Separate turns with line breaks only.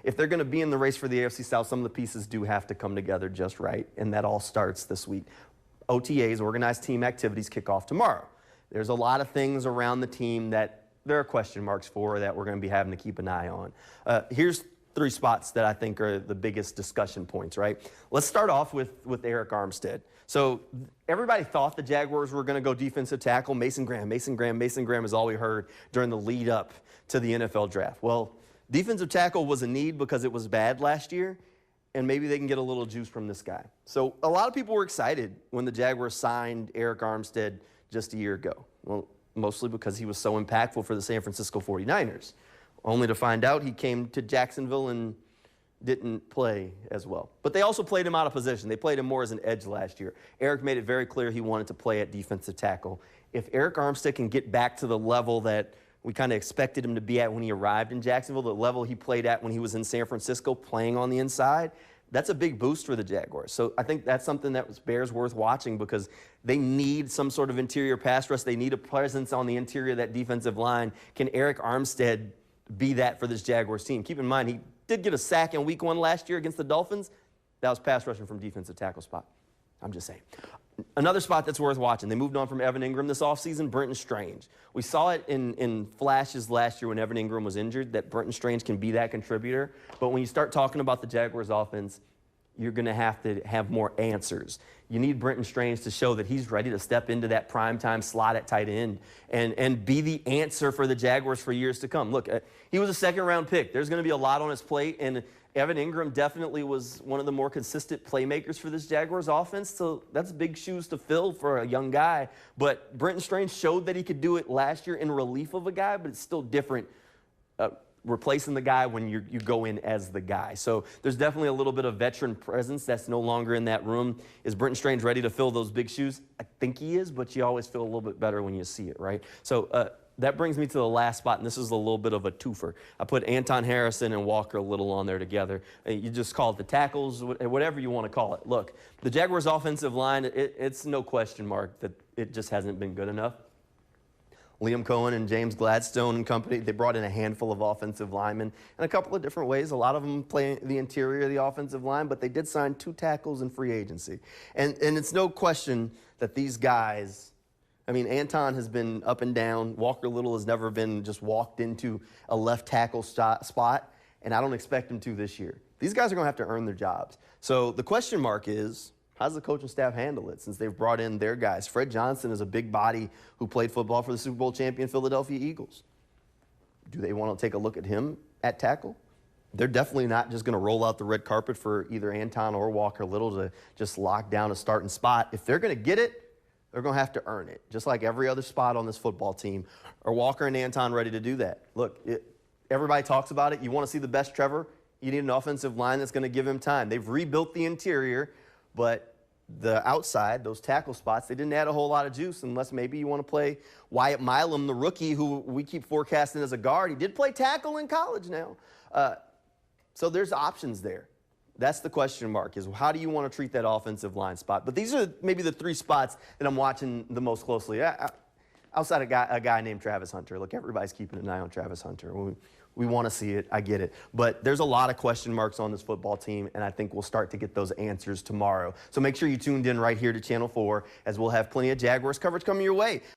if they're going to be in the race for the AFC South, some of the pieces do have to come together just right, and that all starts this week. OTAs, organized team activities, kick off tomorrow. There's a lot of things around the team that there are question marks for that we're going to be having to keep an eye on. Here's 3 spots that I think are the biggest discussion points, right? Let's start off with Eric Armstead. So everybody thought the Jaguars were going to go defensive tackle. Mason Graham is all we heard during the lead up to the NFL draft. Well, defensive tackle was a need because it was bad last year, and maybe they can get a little juice from this guy. So a lot of people were excited when the Jaguars signed Eric Armstead just a year ago. Well, mostly because he was so impactful for the San Francisco 49ers. Only to find out he came to Jacksonville and didn't play as well. But they also played him out of position. They played him more as an edge last year. Eric made it very clear he wanted to play at defensive tackle. If Eric Armstead can get back to the level that we kind of expected him to be at when he arrived in Jacksonville, the level he played at when he was in San Francisco playing on the inside, that's a big boost for the Jaguars. So I think that's something that bears worth watching because they need some sort of interior pass rush. They need a presence on the interior of that defensive line. Can Eric Armstead be that for this Jaguars team? Keep in mind, he did get a sack in week 1 last year against the Dolphins. That was pass rushing from defensive tackle spot. I'm just saying. Another spot that's worth watching, they moved on from Evan Ingram this offseason, Brenton Strange. We saw it in flashes last year when Evan Ingram was injured, that Brenton Strange can be that contributor. But when you start talking about the Jaguars offense, you're going to have more answers. You need Brenton Strange to show that he's ready to step into that primetime slot at tight end and be the answer for the Jaguars for years to come. Look, he was a second-round pick. There's going to be a lot on his plate, and Evan Ingram definitely was one of the more consistent playmakers for this Jaguars offense, so that's big shoes to fill for a young guy. But Brenton Strange showed that he could do it last year in relief of a guy, but it's still different replacing the guy when you go in as the guy. So there's definitely a little bit of veteran presence that's no longer in that room. Is Brenton Strange ready to fill those big shoes? I think he is, but you always feel a little bit better when you see it, right? So that brings me to the last spot, and this is a little bit of a twofer. I put Anton Harrison and Walker Little on there together. You just call it the tackles, whatever you want to call it. Look, the Jaguars' offensive line, it's no question mark that it just hasn't been good enough. Liam Cohen and James Gladstone and company, they brought in a handful of offensive linemen in a couple of different ways. A lot of them play the interior of the offensive line, but they did sign 2 tackles in free agency. And it's no question that these guys, I mean, Anton has been up and down. Walker Little has never been just walked into a left tackle spot, and I don't expect him to this year. These guys are going to have to earn their jobs. So the question mark is, how does the coaching staff handle it since they've brought in their guys? Fred Johnson is a big body who played football for the Super Bowl champion Philadelphia Eagles. Do they want to take a look at him at tackle? They're definitely not just going to roll out the red carpet for either Anton or Walker Little to just lock down a starting spot. If they're going to get it, they're going to have to earn it, just like every other spot on this football team. Are Walker and Anton ready to do that? Look, everybody talks about it. You want to see the best Trevor? You need an offensive line that's going to give him time. They've rebuilt the interior, but the outside, those tackle spots, they didn't add a whole lot of juice unless maybe you want to play Wyatt Milam, the rookie, who we keep forecasting as a guard. He did play tackle in college now. So there's options there. That's the question mark, is how do you want to treat that offensive line spot? But these are maybe the 3 spots that I'm watching the most closely. Outside a guy named Travis Hunter. Look, everybody's keeping an eye on Travis Hunter. We want to see it. I get it. But there's a lot of question marks on this football team, and I think we'll start to get those answers tomorrow. So make sure you tuned in right here to Channel 4, as we'll have plenty of Jaguars coverage coming your way.